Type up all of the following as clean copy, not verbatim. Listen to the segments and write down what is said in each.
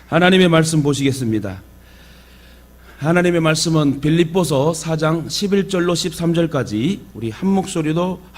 하나님의 말씀 보시겠습니다. 하나님의 말씀은 빌립보서 4장 11절로 13절까지 우리 한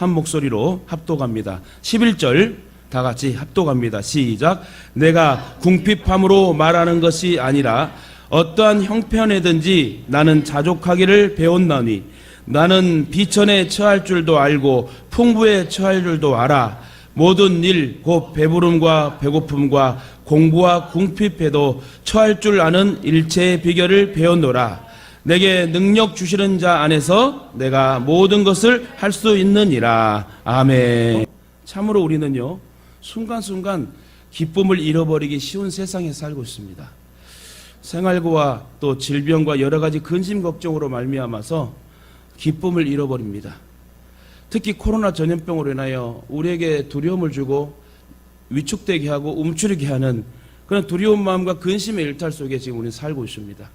목소리로 합독합니다. 11절 다 같이 합독합니다. 시작. 내가 궁핍함으로 말하는 것이 아니라 어떠한 형편에든지 나는 자족하기를 배웠나니 나는 비천에 처할 줄도 알고 풍부에 처할 줄도 알아. 모든 일 곧 배부름과 배고픔과 공부와 궁핍에도 처할 줄 아는 일체의 비결을 배웠노라. 내게 능력 주시는 자 안에서 내가 모든 것을 할 수 있느니라. 아멘. 참으로 우리는요, 순간순간 기쁨을 잃어버리기 쉬운 세상에 살고 있습니다. 생활고와 또 질병과 여러 가지 근심 걱정으로 말미암아서 기쁨을 잃어버립니다. 특히 코로나 전염병으로 인하여 우리에게 두려움을 주고 위축되게 하고 움츠리게 하는 그런 두려운 마음과 근심의 일탈 속에 지금 우리는 살고 있습니다.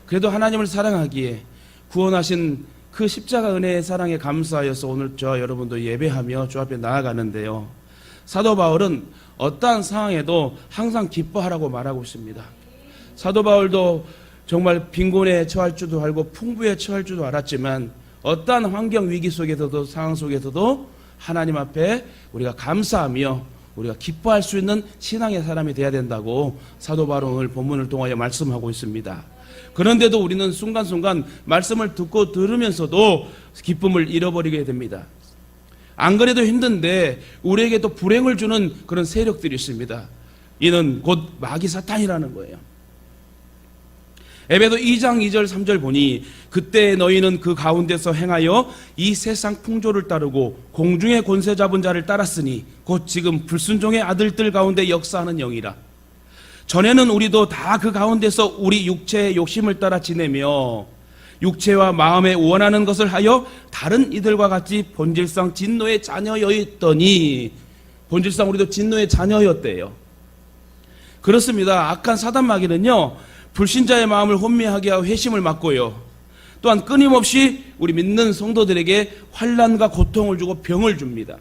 그래도 하나님을 사랑하기에 구원하신 그 십자가 은혜의 사랑에 감사하여서 오늘 저와 여러분도 예배하며 주 앞에 나아가는데요, 사도 바울은 어떠한 상황에도 항상 기뻐하라고 말하고 있습니다. 사도 바울도 정말 빈곤에 처할 줄도 알고 풍부에 처할 줄도 알았지만 어떠한 환경 위기 속에서도 상황 속에서도 하나님 앞에 우리가 감사하며 우리가 기뻐할 수 있는 신앙의 사람이 되어야 된다고 사도 바울은 오늘 본문을 통하여 말씀하고 있습니다. 그런데도 우리는 순간순간 말씀을 듣고 들으면서도 기쁨을 잃어버리게 됩니다. 안 그래도 힘든데 우리에게 또 불행을 주는 그런 세력들이 있습니다. 이는 곧 마귀 사탄이라는 거예요. 에베소 2장 2절 3절 보니 그때 너희는 그 가운데서 행하여 이 세상 풍조를 따르고 공중의 권세 잡은 자를 따랐으니 곧 지금 불순종의 아들들 가운데 역사하는 영이라. 전에는 우리도 다 그 가운데서 우리 육체의 욕심을 따라 지내며 육체와 마음에 원하는 것을 하여 다른 이들과 같이 본질상 진노의 자녀였더니, 본질상 우리도 진노의 자녀였대요. 그렇습니다. 악한 사단 마귀는요, 불신자의 마음을 혼미하게 하고 회심을 막고요, 또한 끊임없이 우리 믿는 성도들에게 환난과 고통을 주고 병을 줍니다.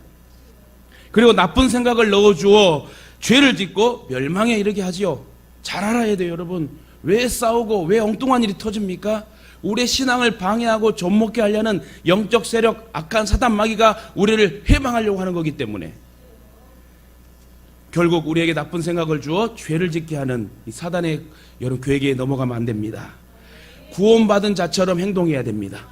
그리고 나쁜 생각을 넣어주어 죄를 짓고 멸망에 이르게 하지요. 잘 알아야 돼요, 여러분. 왜 싸우고 왜 엉뚱한 일이 터집니까? 우리의 신앙을 방해하고 좀먹게 하려는 영적 세력, 악한 사단 마귀가 우리를 회방하려고 하는 거기 때문에 결국 우리에게 나쁜 생각을 주어 죄를 짓게 하는 이 사단의 여러분 괴계에 넘어가면 안 됩니다. 구원받은 자처럼 행동해야 됩니다.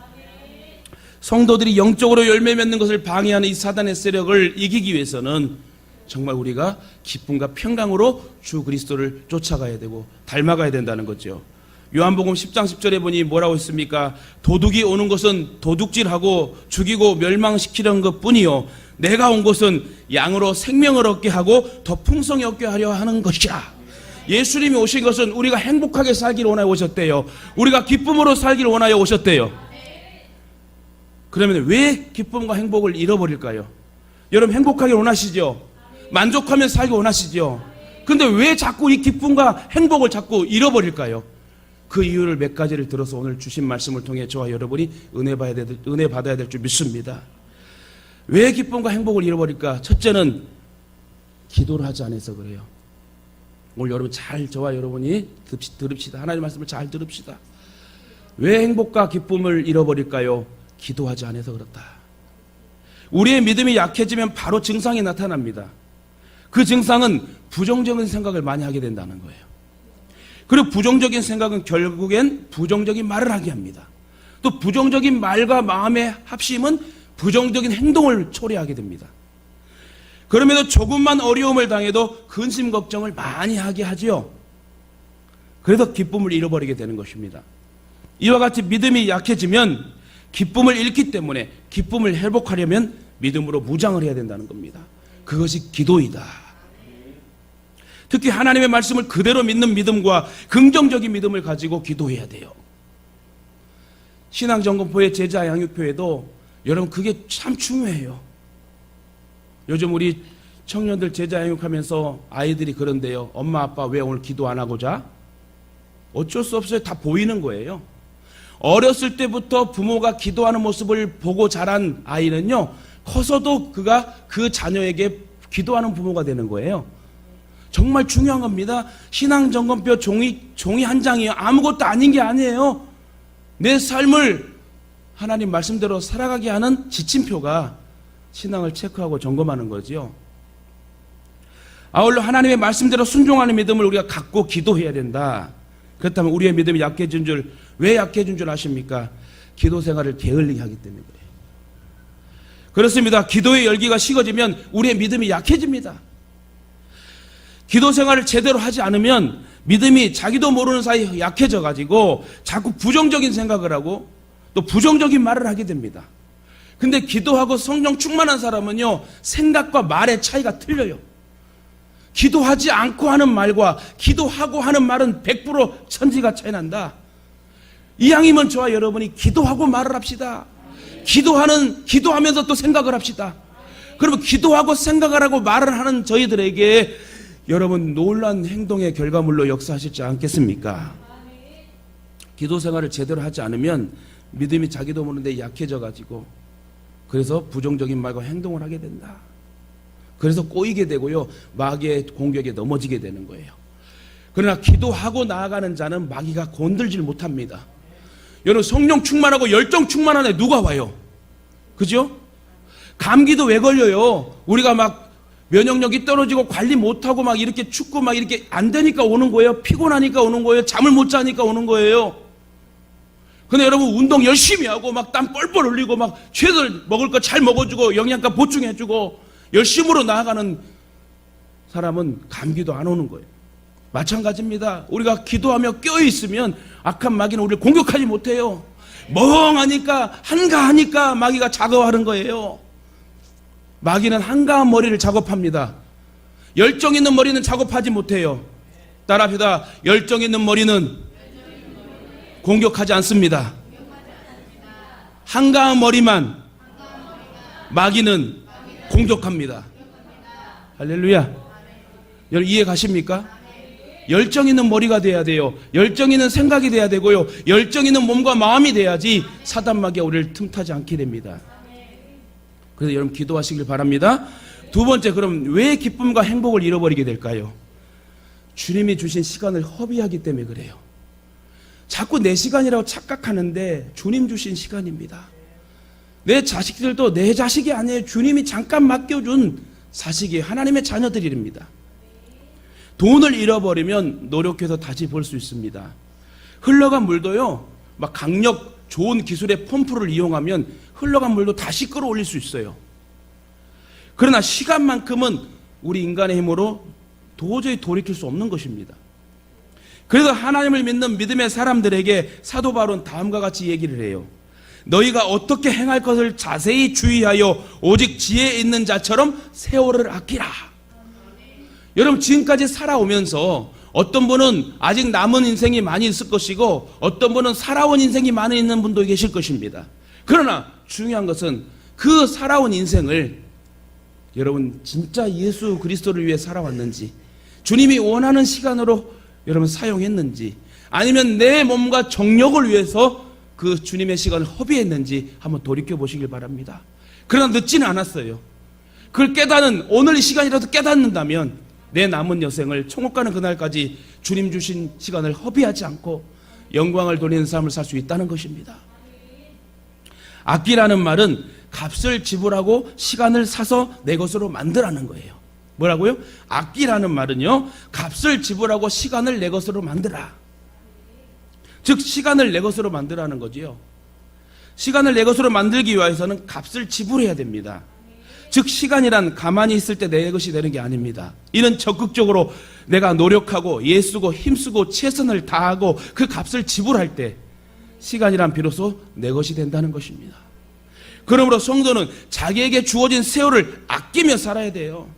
성도들이 영적으로 열매 맺는 것을 방해하는 이 사단의 세력을 이기기 위해서는 정말 우리가 기쁨과 평강으로 주 그리스도를 쫓아가야 되고 닮아가야 된다는 거죠. 요한복음 10장 10절에 보니 뭐라고 했습니까? 도둑이 오는 것은 도둑질하고 죽이고 멸망시키려는 것뿐이요 내가 온 것은 양으로 생명을 얻게 하고 더 풍성히 얻게 하려 하는 것이라. 예수님이 오신 것은 우리가 행복하게 살기를 원하여 오셨대요. 우리가 기쁨으로 살기를 원하여 오셨대요. 그러면 왜 기쁨과 행복을 잃어버릴까요? 여러분 행복하게 원하시죠? 만족하며 살기 원하시죠? 근데 왜 자꾸 이 기쁨과 행복을 자꾸 잃어버릴까요? 그 이유를 몇 가지를 들어서 오늘 주신 말씀을 통해 저와 여러분이 은혜 받아야 될 줄 믿습니다. 왜 기쁨과 행복을 잃어버릴까? 첫째는 기도를 하지 않아서 그래요. 오늘 여러분 저와 여러분이 들읍시다. 하나님의 말씀을 잘 들읍시다. 왜 행복과 기쁨을 잃어버릴까요? 기도하지 않아서 그렇다. 우리의 믿음이 약해지면 바로 증상이 나타납니다. 그 증상은 부정적인 생각을 많이 하게 된다는 거예요. 그리고 부정적인 생각은 결국엔 부정적인 말을 하게 합니다. 또 부정적인 말과 마음의 합심은 부정적인 행동을 초래하게 됩니다. 그럼에도 조금만 어려움을 당해도 근심 걱정을 많이 하게 하지요. 그래서 기쁨을 잃어버리게 되는 것입니다. 이와 같이 믿음이 약해지면 기쁨을 잃기 때문에 기쁨을 회복하려면 믿음으로 무장을 해야 된다는 겁니다. 그것이 기도이다. 특히 하나님의 말씀을 그대로 믿는 믿음과 긍정적인 믿음을 가지고 기도해야 돼요. 신앙점검표의 제자 양육표에도 여러분 그게 참 중요해요. 요즘 우리 청년들 제자 양육하면서 아이들이 그런데요, 엄마 아빠 왜 오늘 기도 안 하고 자? 어쩔 수 없어요. 다 보이는 거예요. 어렸을 때부터 부모가 기도하는 모습을 보고 자란 아이는요, 커서도 그가 그 자녀에게 기도하는 부모가 되는 거예요. 정말 중요한 겁니다. 신앙점검표 종이 한 장이에요. 아무것도 아닌 게 아니에요. 내 삶을 하나님 말씀대로 살아가게 하는 지침표가 신앙을 체크하고 점검하는 거지요. 아울러 하나님의 말씀대로 순종하는 믿음을 우리가 갖고 기도해야 된다. 그렇다면 우리의 믿음이 약해진 줄, 왜 약해진 줄 아십니까? 기도 생활을 게을리게 하기 때문에 그래요. 그렇습니다. 기도의 열기가 식어지면 우리의 믿음이 약해집니다. 기도 생활을 제대로 하지 않으면 믿음이 자기도 모르는 사이에 약해져 가지고 자꾸 부정적인 생각을 하고 또 부정적인 말을 하게 됩니다. 근데 기도하고 성령 충만한 사람은요, 생각과 말의 차이가 틀려요. 기도하지 않고 하는 말과 기도하고 하는 말은 100% 천지가 차이 난다. 이왕이면 저와 여러분이 기도하고 말을 합시다. 기도하면서 또 생각을 합시다. 그러면 기도하고 생각을 하고 말을 하는 저희들에게 여러분 놀라운 행동의 결과물로 역사하시지 않겠습니까? 기도 생활을 제대로 하지 않으면 믿음이 자기도 모르는데 약해져 가지고 그래서 부정적인 말과 행동을 하게 된다. 그래서 꼬이게 되고요, 마귀의 공격에 넘어지게 되는 거예요. 그러나 기도하고 나아가는 자는 마귀가 건들질 못합니다. 여러분 성령 충만하고 열정 충만한 애 누가 와요? 그죠? 감기도 왜 걸려요? 우리가 막 면역력이 떨어지고 관리 못하고 막 이렇게 춥고 막 이렇게 안 되니까 오는 거예요. 피곤하니까 오는 거예요. 잠을 못 자니까 오는 거예요. 근데 여러분 운동 열심히 하고 막 땀 뻘뻘 흘리고 막 최대로 먹을 거 잘 먹어주고 영양가 보충해주고 열심으로 나아가는 사람은 감기도 안 오는 거예요. 마찬가지입니다. 우리가 기도하며 껴있으면 악한 마귀는 우리를 공격하지 못해요. 멍하니까 한가하니까 마귀가 작업하는 거예요. 마귀는 한가한 머리를 작업합니다. 열정 있는 머리는 작업하지 못해요. 따라합시다. 열정 있는 머리는 공격하지 않습니다. 한가한 머리만 마귀는 공격합니다. 할렐루야. 여러분 이해 가십니까? 열정 있는 머리가 돼야 돼요. 열정 있는 생각이 돼야 되고요. 열정 있는 몸과 마음이 돼야지 사단 마귀가 우리를 틈타지 않게 됩니다. 그래서 여러분 기도하시길 바랍니다. 두 번째, 그럼 왜 기쁨과 행복을 잃어버리게 될까요? 주님이 주신 시간을 허비하기 때문에 그래요. 자꾸 내 시간이라고 착각하는데 주님 주신 시간입니다. 내 자식들도 내 자식이 아니에요. 주님이 잠깐 맡겨준 자식이 하나님의 자녀들입니다. 돈을 잃어버리면 노력해서 다시 벌 수 있습니다. 흘러간 물도요, 막 강력 좋은 기술의 펌프를 이용하면 흘러간 물도 다시 끌어올릴 수 있어요. 그러나 시간만큼은 우리 인간의 힘으로 도저히 돌이킬 수 없는 것입니다. 그래서 하나님을 믿는 믿음의 사람들에게 사도 바울은 다음과 같이 얘기를 해요. 너희가 어떻게 행할 것을 자세히 주의하여 오직 지혜 있는 자처럼 세월을 아끼라. 여러분 지금까지 살아오면서 어떤 분은 아직 남은 인생이 많이 있을 것이고 어떤 분은 살아온 인생이 많이 있는 분도 계실 것입니다. 그러나 중요한 것은 그 살아온 인생을 여러분 진짜 예수 그리스도를 위해 살아왔는지, 주님이 원하는 시간으로 여러분 사용했는지, 아니면 내 몸과 정력을 위해서 그 주님의 시간을 허비했는지 한번 돌이켜 보시길 바랍니다. 그러나 늦지는 않았어요. 그걸 깨닫는 오늘 이 시간이라도 깨닫는다면 내 남은 여생을 천국 가는 그날까지 주님 주신 시간을 허비하지 않고 영광을 돌리는 삶을 살 수 있다는 것입니다. 아끼라는 말은 값을 지불하고 시간을 사서 내 것으로 만들라는 거예요. 뭐라고요? 아끼라는 말은요, 값을 지불하고 시간을 내 것으로 만들라. 즉 시간을 내 것으로 만들라는 거지요. 시간을 내 것으로 만들기 위해서는 값을 지불해야 됩니다. 즉 시간이란 가만히 있을 때 내 것이 되는 게 아닙니다. 이는 적극적으로 내가 노력하고 애쓰고 힘쓰고 최선을 다하고 그 값을 지불할 때 시간이란 비로소 내 것이 된다는 것입니다. 그러므로 성도는 자기에게 주어진 세월을 아끼며 살아야 돼요.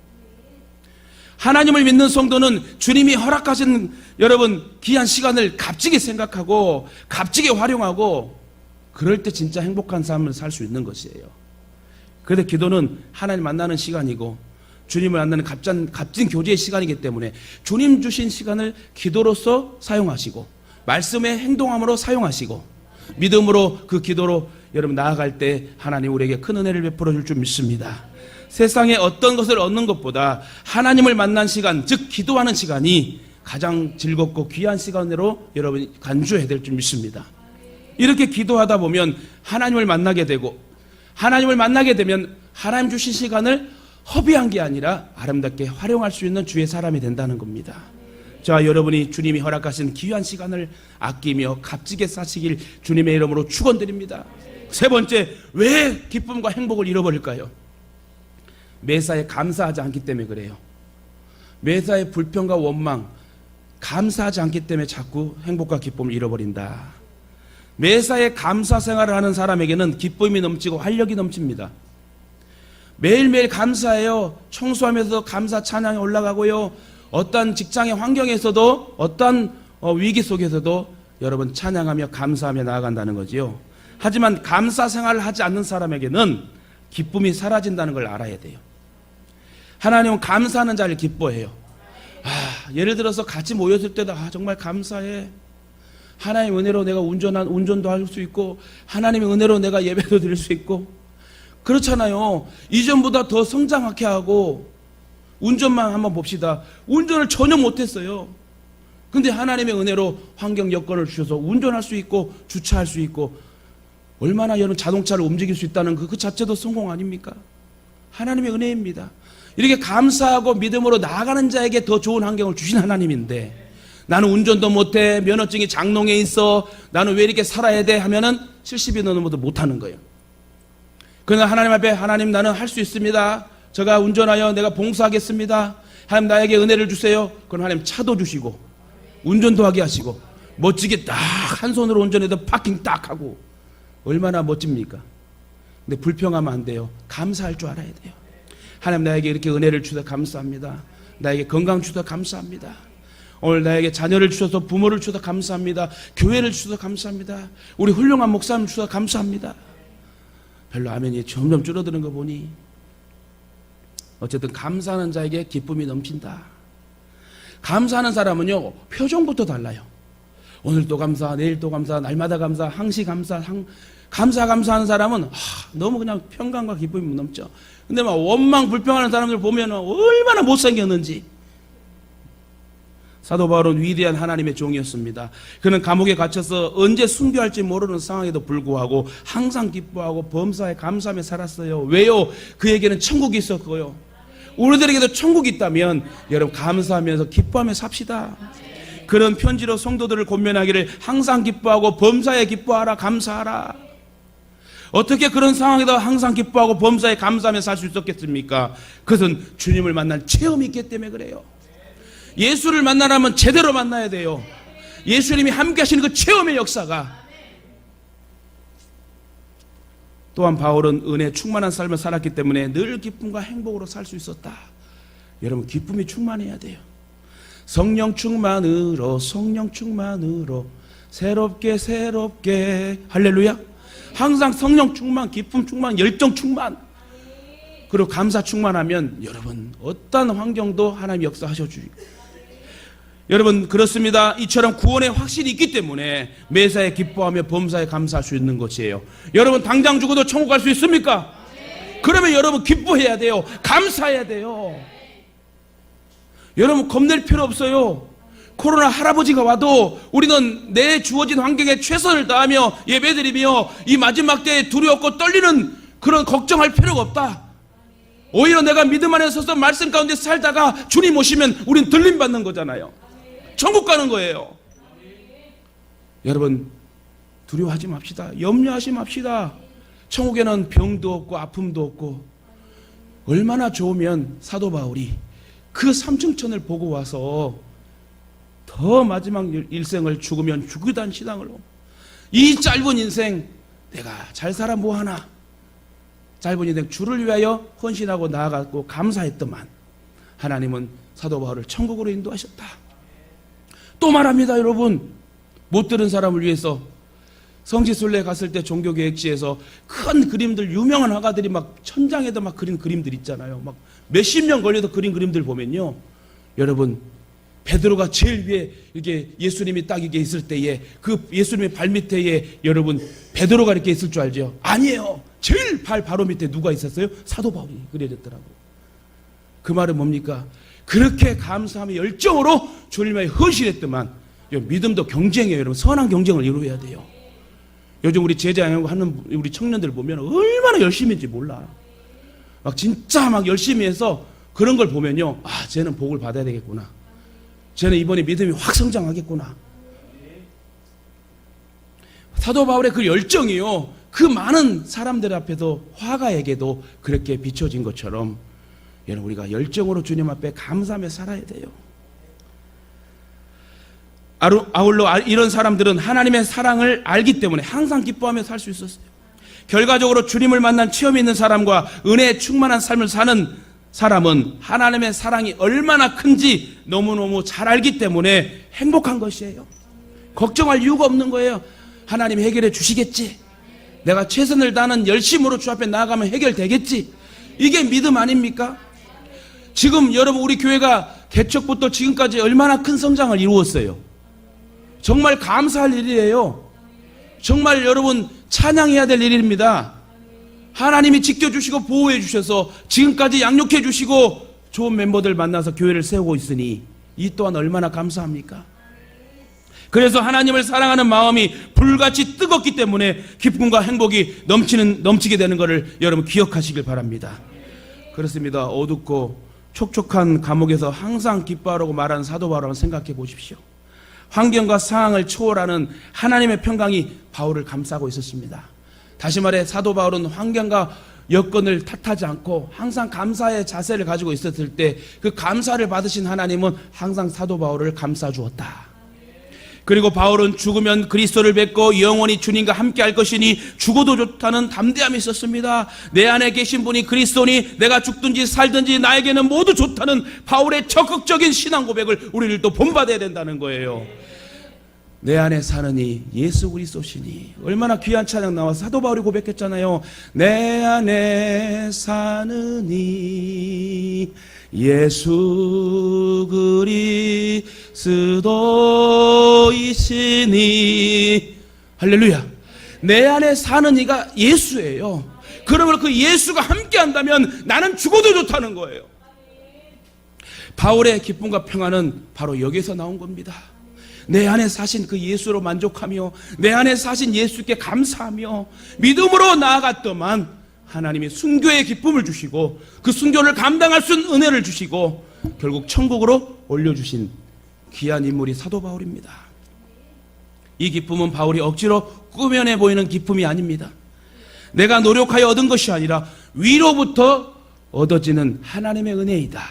하나님을 믿는 성도는 주님이 허락하신 여러분 귀한 시간을 값지게 생각하고 값지게 활용하고 그럴 때 진짜 행복한 삶을 살 수 있는 것이에요. 그런데 기도는 하나님 만나는 시간이고 주님을 만나는 값진 교제의 시간이기 때문에 주님 주신 시간을 기도로서 사용하시고 말씀의 행동함으로 사용하시고 믿음으로 그 기도로 여러분 나아갈 때 하나님 우리에게 큰 은혜를 베풀어 줄 줄 믿습니다. 세상에 어떤 것을 얻는 것보다 하나님을 만난 시간, 즉 기도하는 시간이 가장 즐겁고 귀한 시간으로 여러분이 간주해야 될 줄 믿습니다. 이렇게 기도하다 보면 하나님을 만나게 되고, 하나님을 만나게 되면 하나님 주신 시간을 허비한 게 아니라 아름답게 활용할 수 있는 주의 사람이 된다는 겁니다. 자, 여러분이 주님이 허락하신 귀한 시간을 아끼며 값지게 사시길 주님의 이름으로 축원드립니다. 세 번째, 왜 기쁨과 행복을 잃어버릴까요? 매사에 감사하지 않기 때문에 그래요. 매사에 불평과 원망, 감사하지 않기 때문에 자꾸 행복과 기쁨을 잃어버린다. 매사에 감사 생활을 하는 사람에게는 기쁨이 넘치고 활력이 넘칩니다. 매일매일 감사해요. 청소하면서도 감사 찬양이 올라가고요. 어떤 직장의 환경에서도, 어떤 위기 속에서도 여러분 찬양하며 감사하며 나아간다는 거지요. 하지만 감사 생활을 하지 않는 사람에게는 기쁨이 사라진다는 걸 알아야 돼요. 하나님은 감사하는 자를 기뻐해요. 예를 들어서 같이 모였을 때도 정말 감사해. 하나님의 은혜로 내가 운전도 할 수 있고, 하나님의 은혜로 내가 예배도 드릴 수 있고, 그렇잖아요. 이전보다 더 성장하게 하고. 운전만 한번 봅시다. 운전을 전혀 못했어요. 근데 하나님의 은혜로 환경 여건을 주셔서 운전할 수 있고 주차할 수 있고, 얼마나 여러분 자동차를 움직일 수 있다는 그 자체도 성공 아닙니까? 하나님의 은혜입니다. 이렇게 감사하고 믿음으로 나아가는 자에게 더 좋은 환경을 주신 하나님인데, 나는 운전도 못해, 면허증이 장롱에 있어, 나는 왜 이렇게 살아야 돼 하면은 70이 넘어도 못하는 거예요. 그러나 하나님 앞에, 하나님 나는 할 수 있습니다. 제가 운전하여 내가 봉사하겠습니다. 하나님 나에게 은혜를 주세요. 그럼 하나님 차도 주시고 운전도 하게 하시고 멋지게 딱 한 손으로 운전해도 파킹 딱 하고, 얼마나 멋집니까? 근데 불평하면 안 돼요. 감사할 줄 알아야 돼요. 하나님 나에게 이렇게 은혜를 주셔서 감사합니다. 나에게 건강 주셔서 감사합니다. 오늘 나에게 자녀를 주셔서, 부모를 주셔서 감사합니다. 교회를 주셔서 감사합니다. 우리 훌륭한 목사님 주셔서 감사합니다. 별로 아멘이 점점 줄어드는 거 보니 어쨌든 감사하는 자에게 기쁨이 넘친다. 감사하는 사람은요, 표정부터 달라요. 오늘도 감사, 내일도 감사, 날마다 감사, 항시 감사, 감사하는 사람은 너무 그냥 평강과 기쁨이 넘쳐. 근데 막 원망 불평하는 사람들 보면 얼마나 못생겼는지. 사도 바울은 위대한 하나님의 종이었습니다. 그는 감옥에 갇혀서 언제 순교할지 모르는 상황에도 불구하고 항상 기뻐하고 범사에 감사하며 살았어요. 왜요? 그에게는 천국이 있었고요. 우리들에게도 천국이 있다면 여러분 감사하면서 기뻐하며 삽시다. 그런 편지로 성도들을 권면하기를 항상 기뻐하고 범사에 기뻐하라, 감사하라. 어떻게 그런 상황에도 항상 기뻐하고 범사에 감사하며 살 수 있었겠습니까? 그것은 주님을 만난 체험이 있기 때문에 그래요. 예수를 만나려면 제대로 만나야 돼요. 예수님이 함께 하시는 그 체험의 역사가. 또한 바울은 은혜 충만한 삶을 살았기 때문에 늘 기쁨과 행복으로 살 수 있었다. 여러분 기쁨이 충만해야 돼요. 성령 충만으로 새롭게 할렐루야. 항상 성령 충만, 기쁨 충만, 열정 충만, 그리고 감사 충만하면 여러분 어떤 환경도 하나님 역사하셔 주시고, 여러분 그렇습니다. 이처럼 구원의 확신이 있기 때문에 매사에 기뻐하며 범사에 감사할 수 있는 것이에요. 여러분 당장 죽어도 천국 갈 수 있습니까? 그러면 여러분 기뻐해야 돼요. 감사해야 돼요. 여러분 겁낼 필요 없어요. 코로나 할아버지가 와도 우리는 내 주어진 환경에 최선을 다하며 예배드리며 이 마지막 때에 두려웠고 떨리는 그런 걱정할 필요가 없다. 오히려 내가 믿음 안에 서서 말씀 가운데 살다가 주님 오시면 우린 들림 받는 거잖아요. 천국 가는 거예요. 여러분 두려워하지 맙시다. 염려하지 맙시다. 천국에는 병도 없고 아픔도 없고, 얼마나 좋으면 사도 바울이 그 삼층천을 보고 와서 더 마지막 일생을 죽으면 죽으단 신앙으로, 이 짧은 인생 내가 잘 살아 뭐하나, 짧은 인생 주를 위하여 헌신하고 나아갔고 감사했더만 하나님은 사도 바울을 천국으로 인도하셨다. 또 말합니다. 여러분 못 들은 사람을 위해서 성지순례 갔을 때 종교계획지에서 큰 그림들, 유명한 화가들이 막 천장에도 막 그린 그림들 있잖아요. 막 몇십 년 걸려서 그린 그림들 보면요, 여러분 베드로가 제일 위에 이렇게 예수님이 딱 이게 있을 때에 그 예수님의 발밑에 여러분 베드로가 이렇게 있을 줄 알죠? 아니에요. 제일 발 바로 밑에 누가 있었어요? 사도 바울이 그려졌더라고요. 그 말은 뭡니까? 그렇게 감사함의 열정으로 주님의 헌신했더만 믿음도 경쟁이에요. 여러분, 선한 경쟁을 이루어야 돼요. 요즘 우리 제자양육 하는 우리 청년들 보면 얼마나 열심히 했는지 몰라. 막 진짜 막 열심히 해서 그런 걸 보면요, 아, 쟤는 복을 받아야 되겠구나. 쟤는 이번에 믿음이 확 성장하겠구나. 사도 바울의 그 열정이요, 그 많은 사람들 앞에도 화가에게도 그렇게 비춰진 것처럼 여러분, 우리가 열정으로 주님 앞에 감사하며 살아야 돼요. 아울러 이런 사람들은 하나님의 사랑을 알기 때문에 항상 기뻐하며 살 수 있었어요. 결과적으로 주님을 만난 체험이 있는 사람과 은혜에 충만한 삶을 사는 사람은 하나님의 사랑이 얼마나 큰지 너무너무 잘 알기 때문에 행복한 것이에요. 걱정할 이유가 없는 거예요. 하나님이 해결해 주시겠지. 내가 최선을 다하는 열심으로 주 앞에 나아가면 해결되겠지. 이게 믿음 아닙니까? 지금 여러분, 우리 교회가 개척부터 지금까지 얼마나 큰 성장을 이루었어요. 정말 감사할 일이에요. 정말 여러분, 찬양해야 될 일입니다. 하나님이 지켜주시고 보호해 주셔서 지금까지 양육해 주시고 좋은 멤버들 만나서 교회를 세우고 있으니 이 또한 얼마나 감사합니까? 그래서 하나님을 사랑하는 마음이 불같이 뜨겁기 때문에 기쁨과 행복이 넘치게 되는 것을 여러분 기억하시길 바랍니다. 그렇습니다. 어둡고 촉촉한 감옥에서 항상 기뻐하라고 말하는 사도 바울을 한번 생각해 보십시오. 환경과 상황을 초월하는 하나님의 평강이 바울을 감싸고 있었습니다. 다시 말해, 사도 바울은 환경과 여건을 탓하지 않고 항상 감사의 자세를 가지고 있었을 때 그 감사를 받으신 하나님은 항상 사도 바울을 감싸 주었다. 그리고 바울은 죽으면 그리스도를 뵙고 영원히 주님과 함께 할 것이니 죽어도 좋다는 담대함이 있었습니다. 내 안에 계신 분이 그리스도니 내가 죽든지 살든지 나에게는 모두 좋다는 바울의 적극적인 신앙 고백을 우리를 또 본받아야 된다는 거예요. 내 안에 사느니 예수 그리스도시니. 얼마나 귀한 찬양 나와서 사도 바울이 고백했잖아요. 내 안에 사느니 예수 그리스도이시니. 할렐루야. 내 안에 사는 이가 예수예요. 그러면 그 예수가 함께 한다면 나는 죽어도 좋다는 거예요. 바울의 기쁨과 평안은 바로 여기서 나온 겁니다. 내 안에 사신 그 예수로 만족하며 내 안에 사신 예수께 감사하며 믿음으로 나아갔더만 하나님이 순교의 기쁨을 주시고 그 순교를 감당할 수 있는 은혜를 주시고 결국 천국으로 올려주신 귀한 인물이 사도 바울입니다. 이 기쁨은 바울이 억지로 꾸며내 보이는 기쁨이 아닙니다. 내가 노력하여 얻은 것이 아니라 위로부터 얻어지는 하나님의 은혜이다.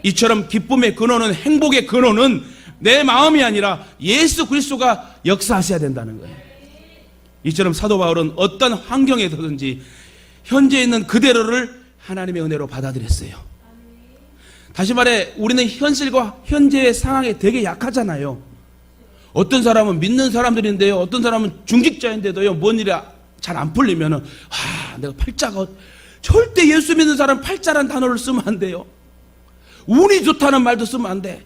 이처럼 기쁨의 근원은, 행복의 근원은 내 마음이 아니라 예수 그리스도가 역사하셔야 된다는 거예요. 이처럼 사도 바울은 어떤 환경에 서든지 현재 있는 그대로를 하나님의 은혜로 받아들였어요. 다시 말해, 우리는 현실과 현재의 상황에 되게 약하잖아요. 어떤 사람은 믿는 사람들인데요, 어떤 사람은 중직자인데도요, 뭔 일이 잘 안 풀리면은 내가 팔자가, 절대 예수 믿는 사람 팔자란 단어를 쓰면 안 돼요. 운이 좋다는 말도 쓰면 안 돼.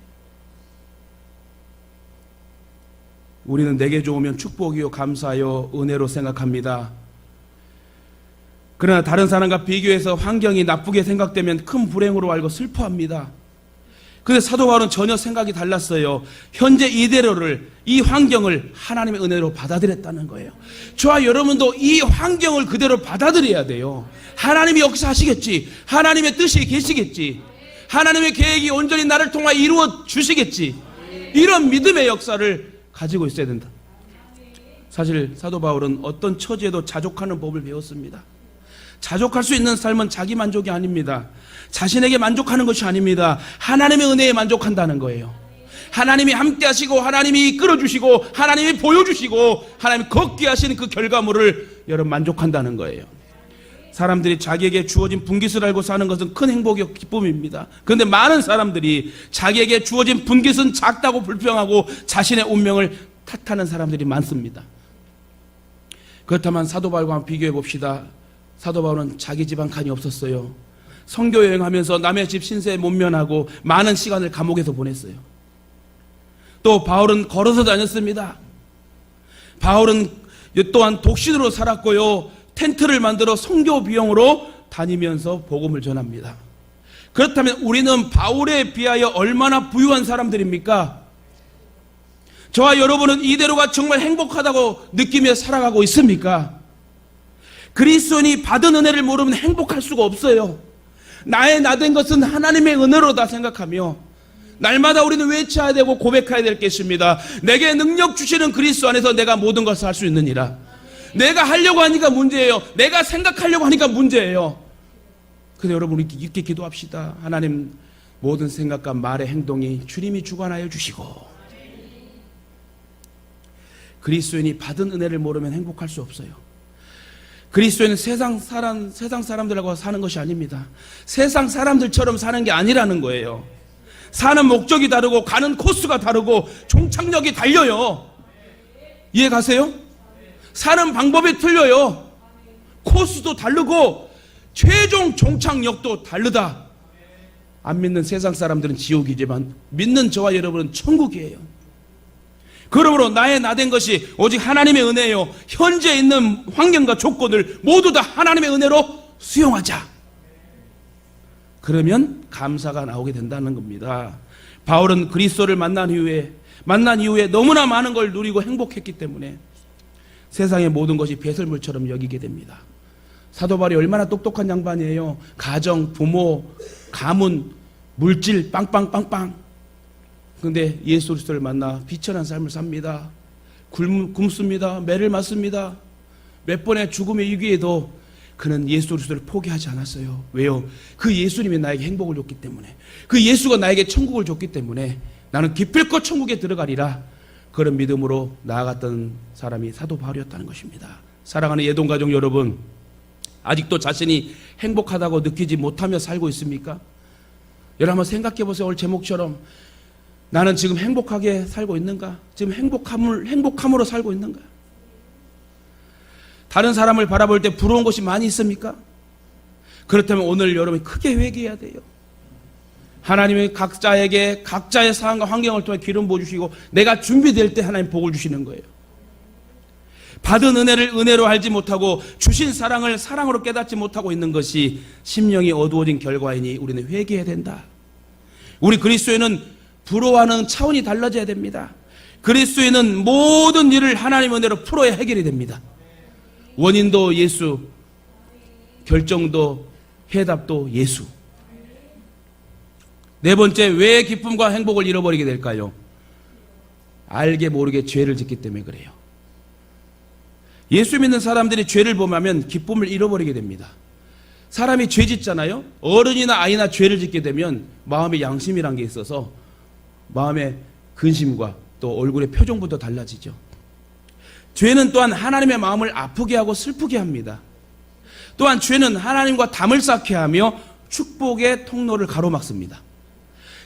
우리는 내게 좋으면 축복이요 감사요 은혜로 생각합니다. 그러나 다른 사람과 비교해서 환경이 나쁘게 생각되면 큰 불행으로 알고 슬퍼합니다. 근데 사도 바울은 전혀 생각이 달랐어요. 현재 이대로를, 이 환경을 하나님의 은혜로 받아들였다는 거예요. 저와 여러분도 이 환경을 그대로 받아들여야 돼요. 하나님이 역사하시겠지. 하나님의 뜻이 계시겠지. 하나님의 계획이 온전히 나를 통해 이루어 주시겠지. 이런 믿음의 역사를 가지고 있어야 된다. 사실 사도 바울은 어떤 처지에도 자족하는 법을 배웠습니다. 자족할 수 있는 삶은 자기 만족이 아닙니다. 자신에게 만족하는 것이 아닙니다. 하나님의 은혜에 만족한다는 거예요. 하나님이 함께 하시고 하나님이 이끌어주시고 하나님이 보여주시고 하나님이 걷게 하시는 그 결과물을 여러분 만족한다는 거예요. 사람들이 자기에게 주어진 분깃을 알고 사는 것은 큰 행복이고 기쁨입니다. 그런데 많은 사람들이 자기에게 주어진 분깃은 작다고 불평하고 자신의 운명을 탓하는 사람들이 많습니다. 그렇다면 사도 바울과 비교해 봅시다. 사도 바울은 자기 집 한 칸이 없었어요. 선교 여행하면서 남의 집 신세에 못 면하고 많은 시간을 감옥에서 보냈어요. 또 바울은 걸어서 다녔습니다. 바울은 또한 독신으로 살았고요, 텐트를 만들어 선교 비용으로 다니면서 복음을 전합니다. 그렇다면 우리는 바울에 비하여 얼마나 부유한 사람들입니까? 저와 여러분은 이대로가 정말 행복하다고 느끼며 살아가고 있습니까? 그리스도인이 받은 은혜를 모르면 행복할 수가 없어요. 나의 나된 것은 하나님의 은혜로다 생각하며 날마다 우리는 외쳐야 되고 고백해야 될 것입니다. 내게 능력 주시는 그리스도 안에서 내가 모든 것을 할 수 있느니라. 내가 하려고 하니까 문제예요. 내가 생각하려고 하니까 문제예요. 근데 여러분 우리 이렇게 기도합시다. 하나님, 모든 생각과 말의 행동이 주님이 주관하여 주시고, 그리스도인이 받은 은혜를 모르면 행복할 수 없어요. 그리스도인은 세상 사람들하고 사는 것이 아닙니다. 세상 사람들처럼 사는 게 아니라는 거예요. 사는 목적이 다르고 가는 코스가 다르고 종착역이 달려요. 이해 가세요? 사는 방법이 틀려요. 코스도 다르고 최종 종착역도 다르다. 안 믿는 세상 사람들은 지옥이지만 믿는 저와 여러분은 천국이에요. 그러므로 나의 나된 것이 오직 하나님의 은혜요, 현재 있는 환경과 조건을 모두 다 하나님의 은혜로 수용하자. 그러면 감사가 나오게 된다는 겁니다. 바울은 그리스도를 만난 이후에 너무나 많은 걸 누리고 행복했기 때문에 세상의 모든 것이 배설물처럼 여기게 됩니다. 사도 바울이 얼마나 똑똑한 양반이에요. 가정, 부모, 가문, 물질 빵빵빵빵. 그런데 예수 그리스도를 만나 비천한 삶을 삽니다. 굶습니다. 매를 맞습니다. 몇 번의 죽음의 위기에도 그는 예수 그리스도를 포기하지 않았어요. 왜요? 그 예수님이 나에게 행복을 줬기 때문에, 그 예수가 나에게 천국을 줬기 때문에 나는 기필코 천국에 들어가리라. 그런 믿음으로 나아갔던 사람이 사도 바울이었다는 것입니다. 사랑하는 예동가족 여러분, 아직도 자신이 행복하다고 느끼지 못하며 살고 있습니까? 여러분 한번 생각해 보세요. 오늘 제목처럼 나는 지금 행복하게 살고 있는가? 지금 행복함으로 살고 있는가? 다른 사람을 바라볼 때 부러운 것이 많이 있습니까? 그렇다면 오늘 여러분이 크게 회개해야 돼요. 하나님이 각자에게 각자의 상황과 환경을 통해 기름 부어주시고 내가 준비될 때 하나님 복을 주시는 거예요. 받은 은혜를 은혜로 알지 못하고 주신 사랑을 사랑으로 깨닫지 못하고 있는 것이 심령이 어두워진 결과이니 우리는 회개해야 된다. 우리 그리스도인은 부러워하는 차원이 달라져야 됩니다. 그리스도인은 모든 일을 하나님의 은혜로 풀어야 해결이 됩니다. 원인도 예수, 결정도 해답도 예수. 네 번째, 왜 기쁨과 행복을 잃어버리게 될까요? 알게 모르게 죄를 짓기 때문에 그래요. 예수 믿는 사람들이 죄를 범하면 기쁨을 잃어버리게 됩니다. 사람이 죄 짓잖아요. 어른이나 아이나 죄를 짓게 되면 마음에 양심이란 게 있어서 마음의 근심과 또 얼굴의 표정부터 달라지죠. 죄는 또한 하나님의 마음을 아프게 하고 슬프게 합니다. 또한 죄는 하나님과 담을 쌓게 하며 축복의 통로를 가로막습니다.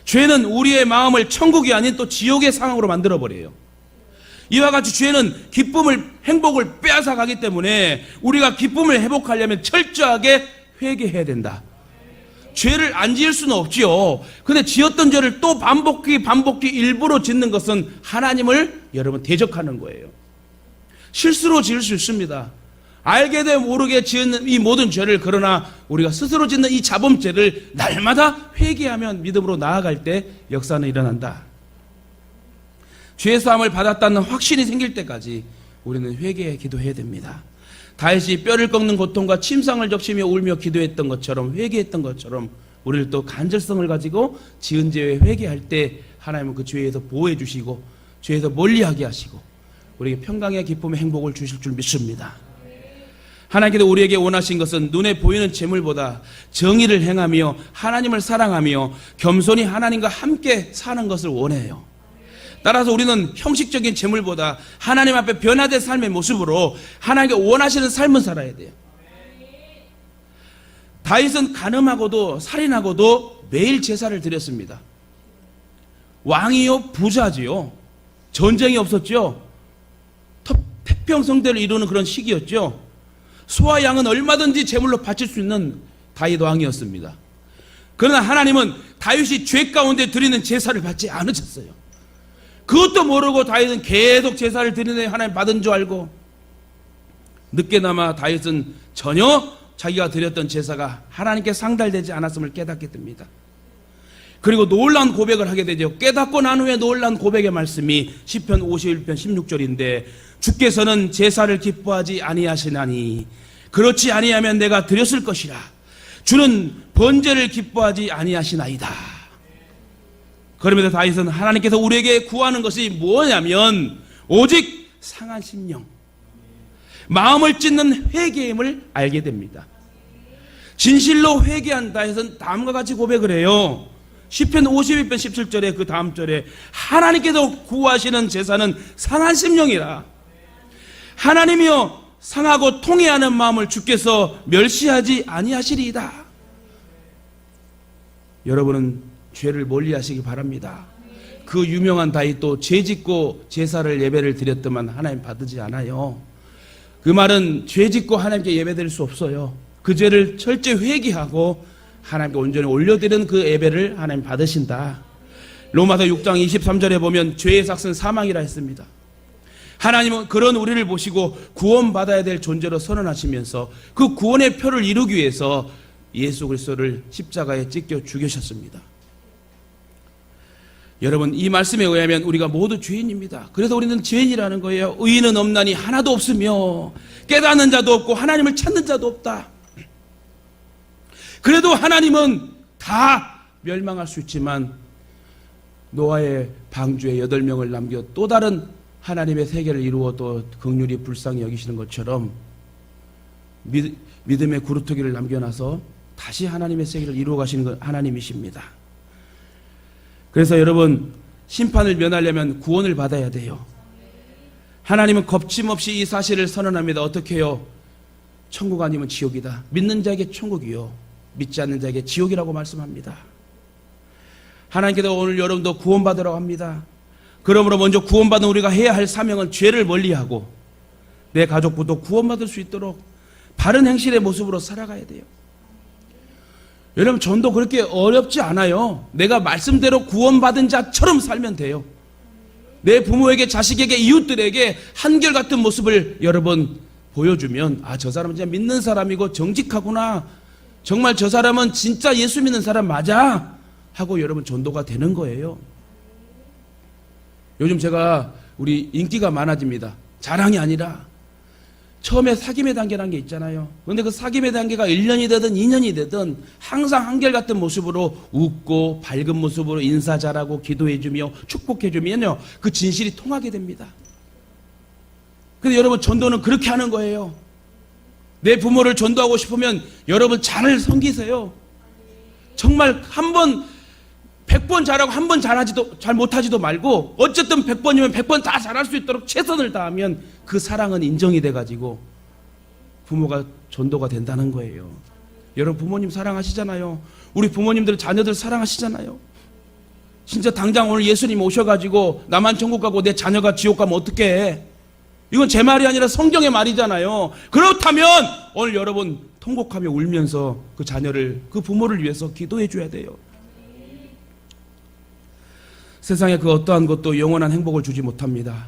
죄는 우리의 마음을 천국이 아닌 또 지옥의 상황으로 만들어버려요. 이와 같이 죄는 기쁨을, 행복을 빼앗아 가기 때문에 우리가 기쁨을 회복하려면 철저하게 회개해야 된다. 죄를 안 지을 수는 없지요. 근데 지었던 죄를 또 반복히 일부러 짓는 것은 하나님을 여러분 대적하는 거예요. 실수로 지을 수 있습니다. 알게 돼 모르게 지은 이 모든 죄를, 그러나 우리가 스스로 짓는 이 자범죄를 날마다 회개하면 믿음으로 나아갈 때 역사는 일어난다. 죄사함을 받았다는 확신이 생길 때까지 우리는 회개에 기도해야 됩니다. 다윗이 뼈를 꺾는 고통과 침상을 적시며 울며 기도했던 것처럼, 회개했던 것처럼 우리를 또 간절성을 가지고 지은 죄에 회개할 때 하나님은 그 죄에서 보호해 주시고 죄에서 멀리하게 하시고 우리에게 평강의 기쁨의 행복을 주실 줄 믿습니다. 하나님께서 우리에게 원하신 것은 눈에 보이는 재물보다 정의를 행하며 하나님을 사랑하며 겸손히 하나님과 함께 사는 것을 원해요. 따라서 우리는 형식적인 재물보다 하나님 앞에 변화된 삶의 모습으로 하나님께 원하시는 삶을 살아야 돼요. 다윗은 간음하고도 살인하고도 매일 제사를 드렸습니다. 왕이요, 부자지요. 전쟁이 없었죠. 태평성대를 이루는 그런 시기였죠. 소와 양은 얼마든지 제물로 바칠 수 있는 다윗 왕이었습니다. 그러나 하나님은 다윗이 죄 가운데 드리는 제사를 받지 않으셨어요. 그것도 모르고 다윗은 계속 제사를 드리는 하나님 받은 줄 알고 늦게나마 다윗은 전혀 자기가 드렸던 제사가 하나님께 상달되지 않았음을 깨닫게 됩니다. 그리고 놀라운 고백을 하게 되죠. 깨닫고 난 후에 놀라운 고백의 말씀이 시편 51편 16절인데 주께서는 제사를 기뻐하지 아니하시나니 그렇지 아니하면 내가 드렸을 것이라. 주는 번제를 기뻐하지 아니하시나이다. 그러면서 다윗은 하나님께서 우리에게 구하는 것이 뭐냐면 오직 상한 심령, 마음을 찢는 회개임을 알게 됩니다. 진실로 회개한 다윗은 다음과 같이 고백을 해요. 시편 52편 17절에 그 다음 절에 하나님께서 구하시는 제사는 상한 심령이라. 하나님이여 상하고 통회하는 마음을 주께서 멸시하지 아니하시리이다. 여러분은 죄를 멀리하시기 바랍니다. 그 유명한 다윗도 죄짓고 제사를 예배를 드렸더만 하나님 받으지 않아요. 그 말은 죄짓고 하나님께 예배드릴 수 없어요. 그 죄를 철저히 회개하고 하나님께 온전히 올려드리는 그 예배를 하나님 받으신다. 로마서 6장 23절에 보면 죄의 삭은 사망이라 했습니다. 하나님은 그런 우리를 보시고 구원받아야 될 존재로 선언하시면서 그 구원의 표를 이루기 위해서 예수 그리스도를 십자가에 찢겨 죽이셨습니다. 여러분, 이 말씀에 의하면 우리가 모두 죄인입니다. 그래서 우리는 죄인이라는 거예요. 의인은 없나니 하나도 없으며 깨닫는 자도 없고 하나님을 찾는 자도 없다. 그래도 하나님은 다 멸망할 수 있지만 노아의 방주에 8명을 남겨 또 다른 하나님의 세계를 이루어 또 긍휼히 불쌍히 여기시는 것처럼 믿음의 구루터기를 남겨놔서 다시 하나님의 세계를 이루어 가시는 건 하나님이십니다. 그래서 여러분, 심판을 면하려면 구원을 받아야 돼요. 하나님은 겁짐없이 이 사실을 선언합니다. 어떻게 해요? 천국 아니면 지옥이다. 믿는 자에게 천국이요, 믿지 않는 자에게 지옥이라고 말씀합니다. 하나님께서 오늘 여러분도 구원받으라고 합니다. 그러므로 먼저 구원받은 우리가 해야 할 사명은 죄를 멀리하고 내 가족부도 구원받을 수 있도록 바른 행실의 모습으로 살아가야 돼요. 여러분, 전도 그렇게 어렵지 않아요. 내가 말씀대로 구원받은 자처럼 살면 돼요. 내 부모에게, 자식에게, 이웃들에게 한결같은 모습을 여러분 보여주면, 아, 저 사람은 진짜 믿는 사람이고 정직하구나, 정말 저 사람은 진짜 예수 믿는 사람 맞아 하고 여러분 전도가 되는 거예요. 요즘 제가 우리 인기가 많아집니다. 자랑이 아니라 처음에 사귐의 단계라는 게 있잖아요. 그런데 그 사귐의 단계가 1년이 되든 2년이 되든 항상 한결같은 모습으로 웃고 밝은 모습으로 인사 잘하고 기도해주며 축복해주면요, 그 진실이 통하게 됩니다. 근데 여러분, 전도는 그렇게 하는 거예요. 내 부모를 전도하고 싶으면 여러분 잘 섬기세요. 정말 한 번 100번 잘하고 한 번 잘 못하지도 말고 어쨌든 100번이면 100번 다 잘할 수 있도록 최선을 다하면 그 사랑은 인정이 돼가지고 부모가 전도가 된다는 거예요. 여러분, 부모님 사랑하시잖아요. 우리 부모님들 자녀들 사랑하시잖아요. 진짜 당장 오늘 예수님 오셔가지고 나만 천국 가고 내 자녀가 지옥 가면 어떻게 해? 이건 제 말이 아니라 성경의 말이잖아요. 그렇다면 오늘 여러분 통곡하며 울면서 그 자녀를, 그 부모를 위해서 기도해 줘야 돼요. 세상에 그 어떠한 것도 영원한 행복을 주지 못합니다.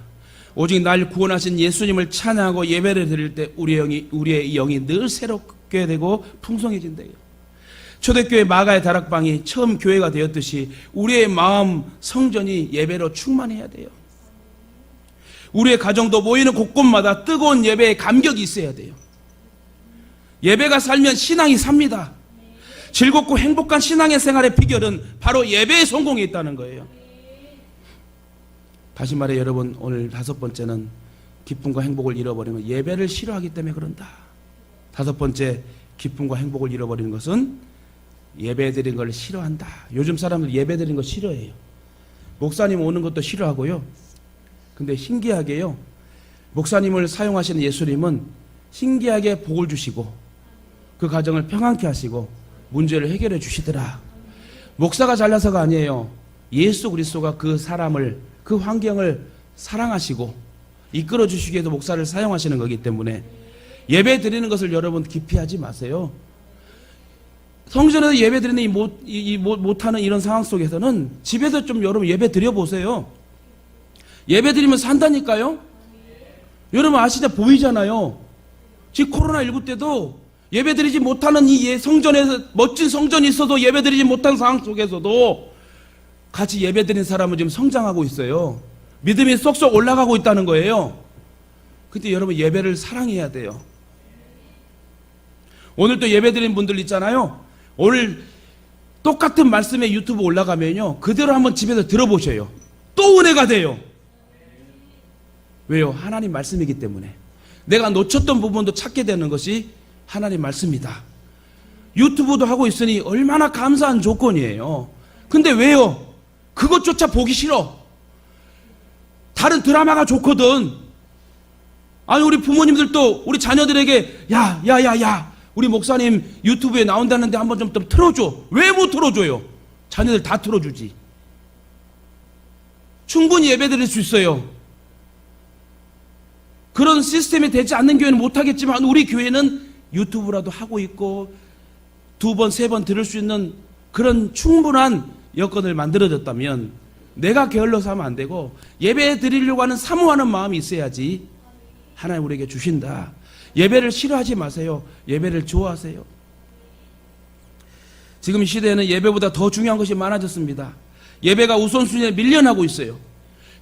오직 날 구원하신 예수님을 찬양하고 예배를 드릴 때 우리의 영이 늘 새롭게 되고 풍성해진대요. 초대교회 마가의 다락방이 처음 교회가 되었듯이 우리의 마음 성전이 예배로 충만해야 돼요. 우리의 가정도 모이는 곳곳마다 뜨거운 예배의 감격이 있어야 돼요. 예배가 살면 신앙이 삽니다. 즐겁고 행복한 신앙의 생활의 비결은 바로 예배의 성공에 있다는 거예요. 다시 말해 여러분, 오늘 5번째는 기쁨과 행복을 잃어버리는 것, 예배를 싫어하기 때문에 그런다. 5번째, 기쁨과 행복을 잃어버리는 것은 예배드리는 걸 싫어한다. 요즘 사람들 예배드리는 거 싫어해요. 목사님 오는 것도 싫어하고요. 근데 신기하게요, 목사님을 사용하시는 예수님은 신기하게 복을 주시고 그 가정을 평안케 하시고 문제를 해결해 주시더라. 목사가 잘나서가 아니에요. 예수 그리스도가 그 사람을, 그 환경을 사랑하시고 이끌어 주시기 위해서 목사를 사용하시는 거기 때문에 예배 드리는 것을 여러분 기피하지 마세요. 성전에서 예배 드리는 못하는 이런 상황 속에서는 집에서 좀 여러분 예배 드려보세요. 예배 드리면 산다니까요. 여러분 아시죠? 보이잖아요. 지금 코로나19 때도 예배드리지 못하는 이 성전에서, 멋진 성전이 있어도 예배드리지 못한 상황 속에서도 같이 예배드린 사람은 지금 성장하고 있어요. 믿음이 쏙쏙 올라가고 있다는 거예요. 근데 여러분, 예배를 사랑해야 돼요. 오늘 또 예배드린 분들 있잖아요. 오늘 똑같은 말씀에 유튜브 올라가면요, 그대로 한번 집에서 들어보셔요. 또 은혜가 돼요. 왜요? 하나님 말씀이기 때문에. 내가 놓쳤던 부분도 찾게 되는 것이 하나님 말씀이다. 유튜브도 하고 있으니 얼마나 감사한 조건이에요. 근데 왜요? 그것조차 보기 싫어. 다른 드라마가 좋거든. 아니, 우리 부모님들도 우리 자녀들에게 야 우리 목사님 유튜브에 나온다는데 한번 좀 틀어줘. 왜 못 틀어줘요? 자녀들 다 틀어주지. 충분히 예배드릴 수 있어요. 그런 시스템이 되지 않는 교회는 못하겠지만 우리 교회는 유튜브라도 하고 있고 2번, 3번 들을 수 있는 그런 충분한 여건을 만들어졌다면 내가 게을러서 하면 안 되고 예배 드리려고 하는 사모하는 마음이 있어야지 하나님 우리에게 주신다. 예배를 싫어하지 마세요. 예배를 좋아하세요. 지금 시대에는 예배보다 더 중요한 것이 많아졌습니다. 예배가 우선순위에 밀려나고 있어요.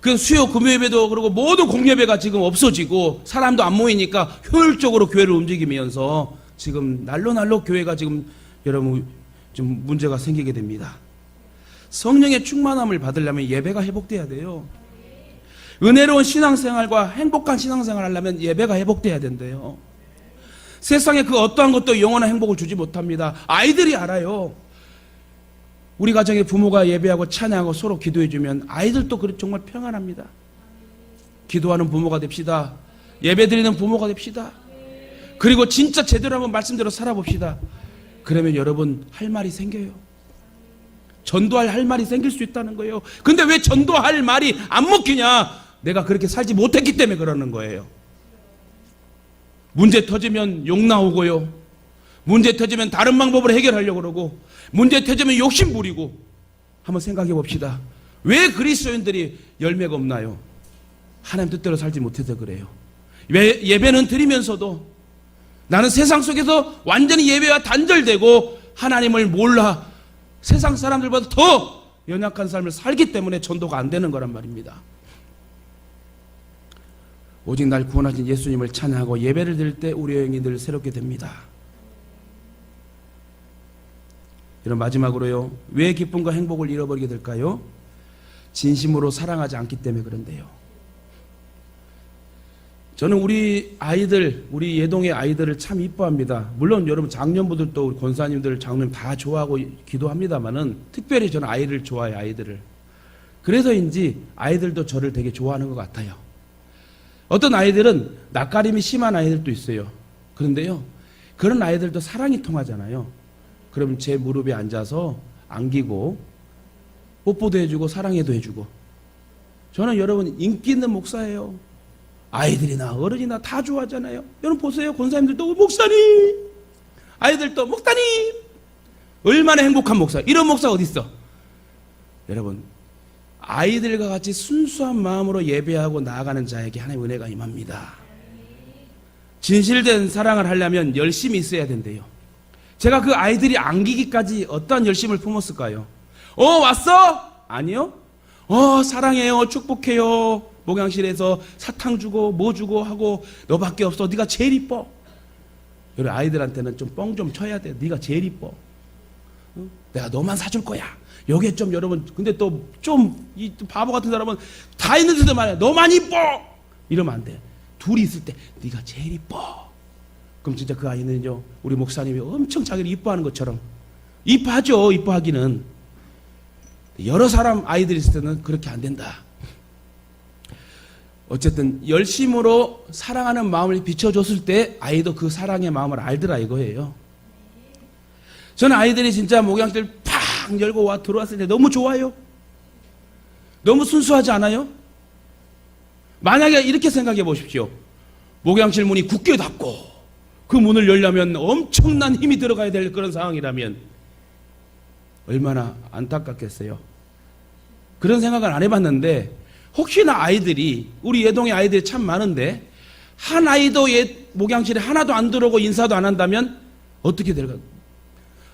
그 수요 금요예배도 그리고 모든 공예배가 지금 없어지고 사람도 안 모이니까 효율적으로 교회를 움직이면서 지금 날로 교회가 지금 여러분 좀 문제가 생기게 됩니다. 성령의 충만함을 받으려면 예배가 회복돼야 돼요. 은혜로운 신앙생활과 행복한 신앙생활을 하려면 예배가 회복돼야 된대요. 세상에 그 어떠한 것도 영원한 행복을 주지 못합니다. 아이들이 알아요. 우리 가정의 부모가 예배하고 찬양하고 서로 기도해주면 아이들도 정말 평안합니다. 기도하는 부모가 됩시다. 예배드리는 부모가 됩시다. 그리고 진짜 제대로 한번 말씀대로 살아봅시다. 그러면 여러분 할 말이 생겨요. 전도할 말이 생길 수 있다는 거예요. 근데 왜 전도할 말이 안 먹히냐? 내가 그렇게 살지 못했기 때문에 그러는 거예요. 문제 터지면 욕 나오고요. 문제 터지면 다른 방법으로 해결하려고 그러고 문제 터지면 욕심 부리고. 한번 생각해 봅시다. 왜 그리스도인들이 열매가 없나요? 하나님 뜻대로 살지 못해서 그래요. 왜 예배는 드리면서도 나는 세상 속에서 완전히 예배와 단절되고 하나님을 몰라 세상 사람들보다 더 연약한 삶을 살기 때문에 전도가 안 되는 거란 말입니다. 오직 날 구원하신 예수님을 찬양하고 예배를 드릴 때 우리 여행이 늘 새롭게 됩니다. 이런 마지막으로요. 왜 기쁨과 행복을 잃어버리게 될까요? 진심으로 사랑하지 않기 때문에 그런데요. 저는 우리 아이들, 우리 예동의 아이들을 참 이뻐합니다. 물론 여러분 장년부들도 우리 권사님들, 장로님 다 좋아하고 기도합니다만은 특별히 저는 아이를 좋아해요. 아이들을. 그래서인지 아이들도 저를 되게 좋아하는 것 같아요. 어떤 아이들은 낯가림이 심한 아이들도 있어요. 그런데요, 그런 아이들도 사랑이 통하잖아요. 그러면 제 무릎에 앉아서 안기고 뽀뽀도 해주고 사랑해도 해주고. 저는 여러분 인기 있는 목사예요. 아이들이나 어른이나 다 좋아하잖아요. 여러분 보세요. 권사님들도 목사님, 아이들도 목사님. 얼마나 행복한 목사. 이런 목사 어디 있어? 여러분, 아이들과 같이 순수한 마음으로 예배하고 나아가는 자에게 하나님의 은혜가 임합니다. 진실된 사랑을 하려면 열심히 있어야 된대요. 제가 그 아이들이 안기기까지 어떠한 열심을 품었을까요? 왔어? 아니요. 사랑해요. 축복해요. 목양실에서 사탕 주고 뭐 주고 하고 너밖에 없어. 네가 제일 이뻐. 여러분 아이들한테는 좀 뻥 좀 쳐야 돼. 네가 제일 이뻐. 내가 너만 사줄 거야. 여기에 좀 여러분 근데 또 좀 이 바보 같은 사람은 다 있는 데도 말이야. 너만 이뻐. 이러면 안 돼. 둘이 있을 때 네가 제일 이뻐. 그럼 진짜 그 아이는요 우리 목사님이 엄청 자기를 이뻐하는 것처럼 이뻐하죠. 이뻐하기는. 여러 사람 아이들이 있을 때는 그렇게 안 된다. 어쨌든 열심으로 사랑하는 마음을 비춰줬을 때 아이도 그 사랑의 마음을 알더라 이거예요. 저는 아이들이 진짜 목양실 팍 열고 들어왔을 때 너무 좋아요. 너무 순수하지 않아요? 만약에 이렇게 생각해 보십시오. 목양실 문이 굳게 닫고 그 문을 열려면 엄청난 힘이 들어가야 될 그런 상황이라면 얼마나 안타깝겠어요. 그런 생각을 안 해봤는데 혹시나 아이들이 우리 예동의 아이들이 참 많은데 한 아이도 옛 목양실에 하나도 안 들어오고 인사도 안 한다면 어떻게 될까?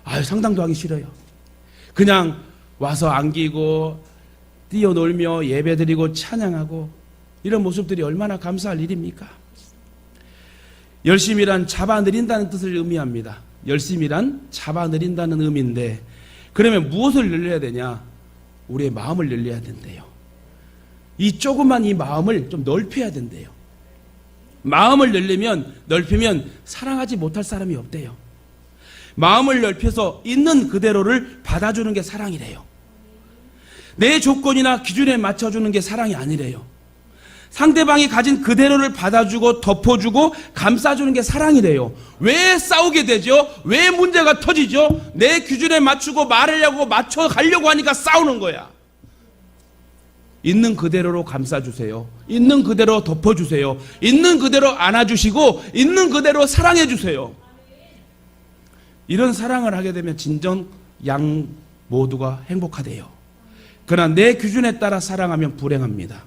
아유, 상담도 하기 싫어요. 그냥 와서 안기고 뛰어놀며 예배드리고 찬양하고 이런 모습들이 얼마나 감사할 일입니까? 열심이란 잡아내린다는 뜻을 의미합니다. 열심이란 잡아내린다는 의미인데, 그러면 무엇을 늘려야 되냐? 우리의 마음을 늘려야 된대요. 이 조그만 이 마음을 좀 넓혀야 된대요. 마음을 넓히면 사랑하지 못할 사람이 없대요. 마음을 넓혀서 있는 그대로를 받아주는 게 사랑이래요. 내 조건이나 기준에 맞춰주는 게 사랑이 아니래요. 상대방이 가진 그대로를 받아주고 덮어주고 감싸주는 게 사랑이래요. 왜 싸우게 되죠? 왜 문제가 터지죠? 내 기준에 맞추고 말하려고 맞춰가려고 하니까 싸우는 거야. 있는 그대로로 감싸주세요. 있는 그대로 덮어주세요. 있는 그대로 안아주시고 있는 그대로 사랑해주세요. 이런 사랑을 하게 되면 진정 양 모두가 행복하대요. 그러나 내 기준에 따라 사랑하면 불행합니다.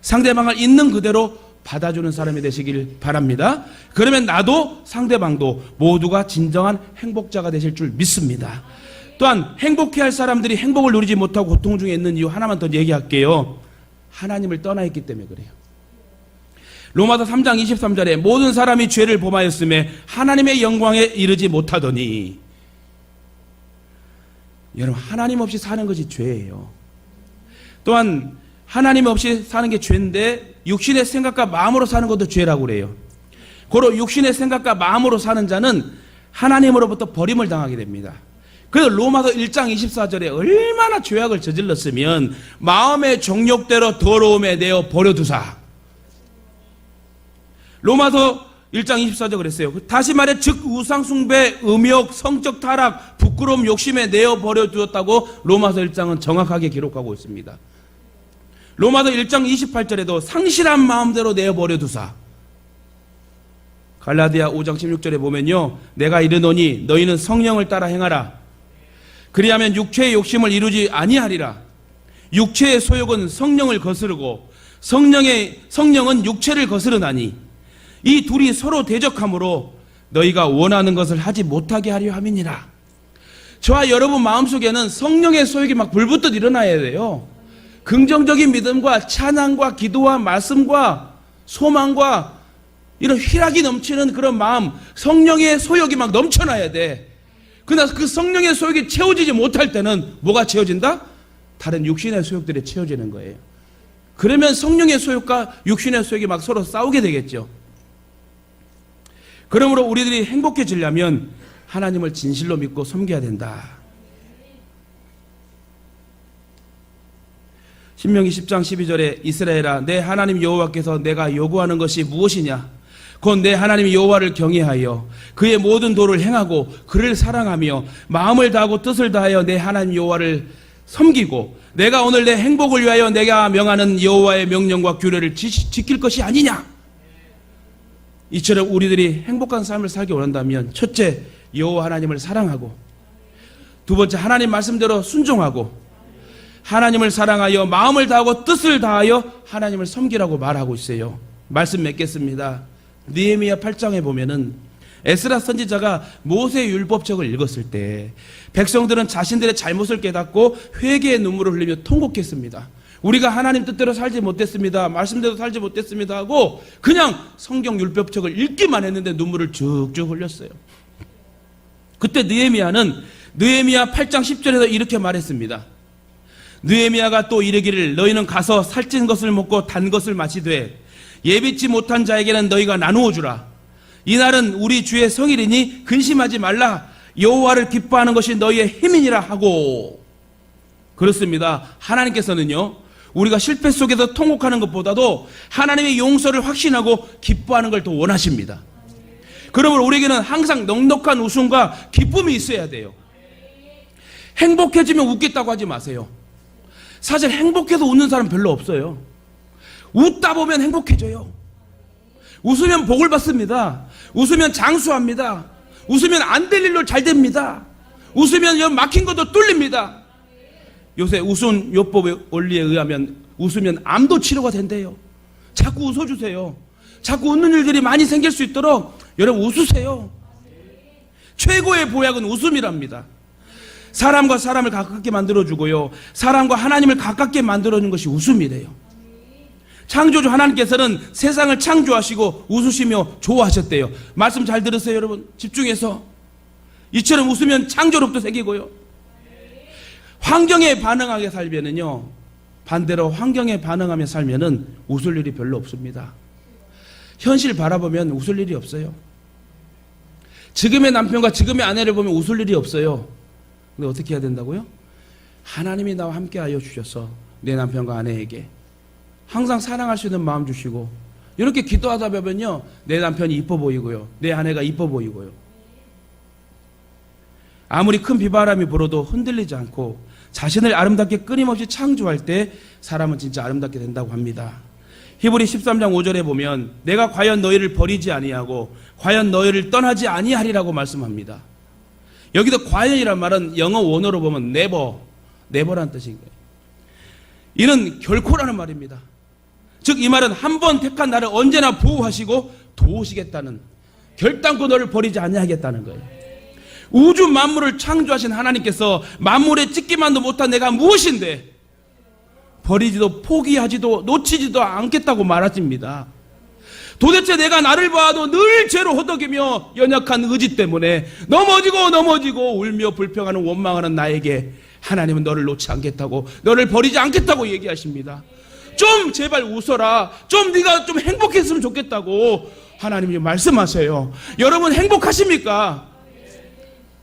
상대방을 있는 그대로 받아주는 사람이 되시길 바랍니다. 그러면 나도 상대방도 모두가 진정한 행복자가 되실 줄 믿습니다. 또한 행복해할 사람들이 행복을 누리지 못하고 고통 중에 있는 이유 하나만 더 얘기할게요. 하나님을 떠나 있기 때문에 그래요. 로마서 3장 23절에 모든 사람이 죄를 범하였음에 하나님의 영광에 이르지 못하더니, 여러분, 하나님 없이 사는 것이 죄예요. 또한 하나님 없이 사는 게 죄인데 육신의 생각과 마음으로 사는 것도 죄라고 그래요. 고로 육신의 생각과 마음으로 사는 자는 하나님으로부터 버림을 당하게 됩니다. 그래서 로마서 1장 24절에 얼마나 죄악을 저질렀으면 마음의 정욕대로 더러움에 내어 버려두사. 로마서 1장 24절 그랬어요. 다시 말해 즉 우상숭배, 음욕, 성적 타락, 부끄러움, 욕심에 내어 버려두었다고 로마서 1장은 정확하게 기록하고 있습니다. 로마서 1장 28절에도 상실한 마음대로 내어 버려두사. 갈라디아 5장 16절에 보면요, 내가 이르노니 너희는 성령을 따라 행하라. 그리하면 육체의 욕심을 이루지 아니하리라. 육체의 소욕은 성령을 거스르고 성령은 육체를 거스르나니 이 둘이 서로 대적하므로 너희가 원하는 것을 하지 못하게 하려 함이니라. 저와 여러분 마음속에는 성령의 소욕이 막 불붙듯 일어나야 돼요. 긍정적인 믿음과 찬양과 기도와 말씀과 소망과 이런 희락이 넘치는 그런 마음, 성령의 소욕이 막 넘쳐나야 돼. 그러나 그 성령의 소욕이 채워지지 못할 때는 뭐가 채워진다? 다른 육신의 소욕들이 채워지는 거예요. 그러면 성령의 소욕과 육신의 소욕이 막 서로 싸우게 되겠죠. 그러므로 우리들이 행복해지려면 하나님을 진실로 믿고 섬겨야 된다. 신명기 10장 12절에 이스라엘아, 내 하나님 여호와께서 내가 요구하는 것이 무엇이냐? 곧 내 하나님 여호와를 경외하여 그의 모든 도를 행하고 그를 사랑하며 마음을 다하고 뜻을 다하여 내 하나님 여호와를 섬기고 내가 오늘 내 행복을 위하여 내가 명하는 여호와의 명령과 규례를 지킬 것이 아니냐? 이처럼 우리들이 행복한 삶을 살기 원한다면 첫째, 여호와 하나님을 사랑하고, 두 번째, 하나님 말씀대로 순종하고, 하나님을 사랑하여 마음을 다하고 뜻을 다하여 하나님을 섬기라고 말하고 있어요. 말씀 맺겠습니다. 느헤미야 8장에 보면은 에스라 선지자가 모세의 율법책을 읽었을 때 백성들은 자신들의 잘못을 깨닫고 회개의 눈물을 흘리며 통곡했습니다. 우리가 하나님 뜻대로 살지 못했습니다. 말씀대로 살지 못했습니다 하고 그냥 성경 율법책을 읽기만 했는데 눈물을 쭉쭉 흘렸어요. 그때 느헤미야는 느헤미야 8장 10절에서 이렇게 말했습니다. 느헤미야가 또 이르기를 너희는 가서 살찐 것을 먹고 단 것을 마시되 예비치 못한 자에게는 너희가 나누어 주라. 이날은 우리 주의 성일이니 근심하지 말라. 여호와를 기뻐하는 것이 너희의 힘이니라 하고. 그렇습니다. 하나님께서는요, 우리가 실패 속에서 통곡하는 것보다도 하나님의 용서를 확신하고 기뻐하는 걸 더 원하십니다. 그러므로 우리에게는 항상 넉넉한 웃음과 기쁨이 있어야 돼요. 행복해지면 웃겠다고 하지 마세요. 사실 행복해서 웃는 사람 별로 없어요. 웃다 보면 행복해져요. 웃으면 복을 받습니다. 웃으면 장수합니다. 웃으면 안 될 일로 잘 됩니다. 웃으면 막힌 것도 뚫립니다. 요새 웃음 요법의 원리에 의하면 웃으면 암도 치료가 된대요. 자꾸 웃어주세요. 자꾸 웃는 일들이 많이 생길 수 있도록 여러분 웃으세요. 최고의 보약은 웃음이랍니다. 사람과 사람을 가깝게 만들어주고요, 사람과 하나님을 가깝게 만들어주는 것이 웃음이래요. 창조주 하나님께서는 세상을 창조하시고 웃으시며 좋아하셨대요. 말씀 잘 들으세요 여러분. 집중해서. 이처럼 웃으면 창조력도 생기고요, 환경에 반응하게 살면은요, 반대로 환경에 반응하며 살면은 웃을 일이 별로 없습니다. 현실 바라보면 웃을 일이 없어요. 지금의 남편과 지금의 아내를 보면 웃을 일이 없어요. 근데 어떻게 해야 된다고요? 하나님이 나와 함께 하여 주셔서 내 남편과 아내에게 항상 사랑할 수 있는 마음 주시고, 이렇게 기도하다 보면요, 내 남편이 이뻐 보이고요, 내 아내가 이뻐 보이고요, 아무리 큰 비바람이 불어도 흔들리지 않고 자신을 아름답게 끊임없이 창조할 때 사람은 진짜 아름답게 된다고 합니다. 히브리 13장 5절에 보면 내가 과연 너희를 버리지 아니하고 과연 너희를 떠나지 아니하리라고 말씀합니다. 여기도 과연이란 말은 영어 원어로 보면 never라는 뜻인 거예요. 이는 결코라는 말입니다. 즉 이 말은 한 번 택한 나를 언제나 보호하시고 도우시겠다는, 결단코 너를 버리지 아니하겠다는 거예요. 우주 만물을 창조하신 하나님께서 만물에 찍기만도 못한 내가 무엇인데 버리지도 포기하지도 놓치지도 않겠다고 말하십니다. 도대체 내가 나를 봐도 늘 죄로 허덕이며 연약한 의지 때문에 넘어지고 울며 불평하는 원망하는 나에게 하나님은 너를 놓지 않겠다고, 너를 버리지 않겠다고 얘기하십니다. 좀 제발 웃어라, 좀 네가 좀 행복했으면 좋겠다고 하나님이 말씀하세요. 여러분 행복하십니까?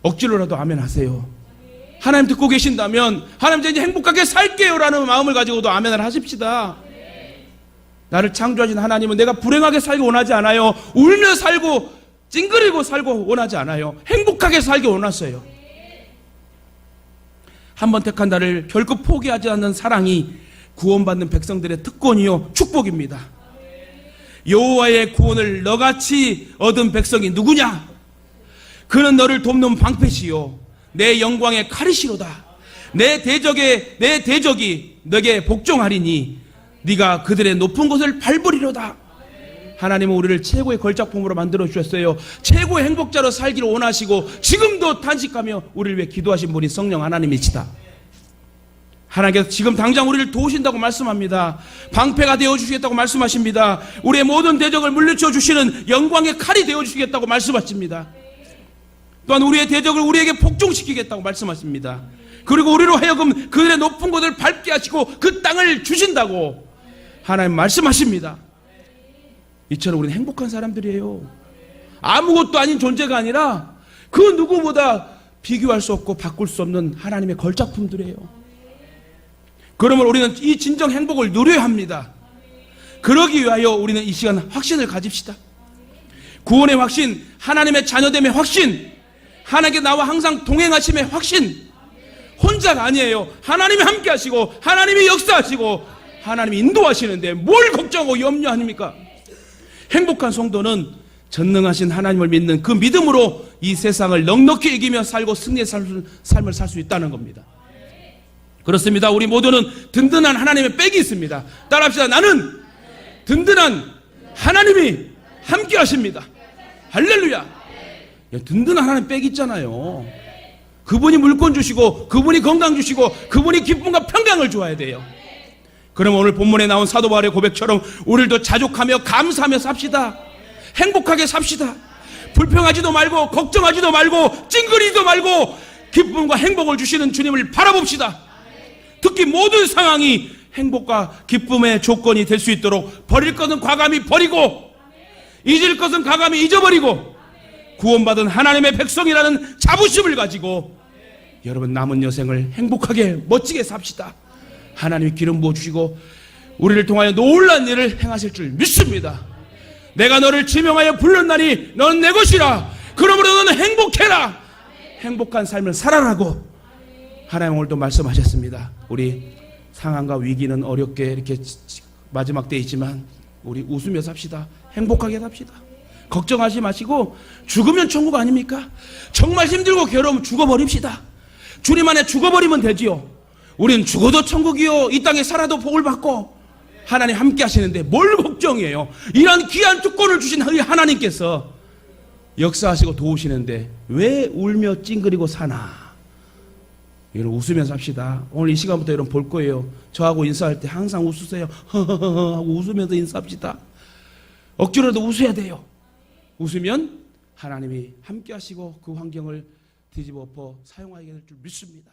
억지로라도 아멘 하세요. 하나님 듣고 계신다면 하나님 이제 행복하게 살게요 라는 마음을 가지고도 아멘을 하십시다. 나를 창조하신 하나님은 내가 불행하게 살기 원하지 않아요. 울며 살고 찡그리고 살고 원하지 않아요. 행복하게 살기 원하세요. 한번 택한 나를 결코 포기하지 않는 사랑이 구원받는 백성들의 특권이요 축복입니다. 여호와의 구원을 너같이 얻은 백성이 누구냐? 그는 너를 돕는 방패시요 내 영광의 칼이시로다. 내 대적이 너에게 복종하리니 네가 그들의 높은 곳을 밟으리로다. 하나님은 우리를 최고의 걸작품으로 만들어 주셨어요. 최고의 행복자로 살기를 원하시고 지금도 탄식하며 우리를 위해 기도하신 분이 성령 하나님이시다. 하나님께서 지금 당장 우리를 도우신다고 말씀합니다. 방패가 되어주시겠다고 말씀하십니다. 우리의 모든 대적을 물리쳐 주시는 영광의 칼이 되어주시겠다고 말씀하십니다. 또한 우리의 대적을 우리에게 복종시키겠다고 말씀하십니다. 그리고 우리로 하여금 그들의 높은 곳을 밟게 하시고 그 땅을 주신다고 하나님 말씀하십니다. 이처럼 우리는 행복한 사람들이에요. 아무것도 아닌 존재가 아니라 그 누구보다 비교할 수 없고 바꿀 수 없는 하나님의 걸작품들이에요. 그러면 우리는 이 진정 행복을 누려야 합니다. 그러기 위하여 우리는 이 시간 확신을 가집시다. 구원의 확신, 하나님의 자녀됨의 확신, 하나님께 나와 항상 동행하심의 확신. 혼자가 아니에요. 하나님이 함께 하시고 하나님이 역사하시고 하나님이 인도하시는데 뭘 걱정하고 염려하십니까? 행복한 성도는 전능하신 하나님을 믿는 그 믿음으로 이 세상을 넉넉히 이기며 살고 승리의 삶을 살 수 있다는 겁니다. 그렇습니다. 우리 모두는 든든한 하나님의 백이 있습니다. 따라합시다. 나는 든든한 하나님이 함께 하십니다. 할렐루야. 든든한 하나님 백 있잖아요. 그분이 물권 주시고 그분이 건강 주시고 그분이 기쁨과 평강을 주어야 돼요. 그럼 오늘 본문에 나온 사도 바울의 고백처럼 우리도 자족하며 감사하며 삽시다. 행복하게 삽시다. 불평하지도 말고 걱정하지도 말고 찡그리지도 말고 기쁨과 행복을 주시는 주님을 바라봅시다. 특히 모든 상황이 행복과 기쁨의 조건이 될 수 있도록 버릴 것은 과감히 버리고 잊을 것은 과감히 잊어버리고 구원받은 하나님의 백성이라는 자부심을 가지고 여러분 남은 여생을 행복하게 멋지게 삽시다. 하나님이 기름 부어주시고 우리를 통하여 놀라운 일을 행하실 줄 믿습니다. 내가 너를 지명하여 불렀나니 너는 내 것이라. 그러므로 너는 행복해라. 행복한 삶을 살아라고 하나님 오늘도 말씀하셨습니다. 우리 상황과 위기는 어렵게 이렇게 마지막 때에 있지만 우리 웃으며 삽시다. 행복하게 삽시다. 걱정하지 마시고 죽으면 천국 아닙니까? 정말 힘들고 괴로우면 죽어버립시다. 주님 안에 죽어버리면 되지요. 우리는 죽어도 천국이요 이 땅에 살아도 복을 받고 하나님 함께 하시는데 뭘 걱정해요? 이런 귀한 특권을 주신 하나님께서 역사하시고 도우시는데 왜 울며 찡그리고 사나? 여러분 웃으면서 합시다. 오늘 이 시간부터 여러분 볼 거예요. 저하고 인사할 때 항상 웃으세요. 허허허 하고 웃으면서 인사합시다. 억지로라도 웃어야 돼요. 웃으면 하나님이 함께 하시고 그 환경을 뒤집어 엎어 사용하게 될 줄 믿습니다.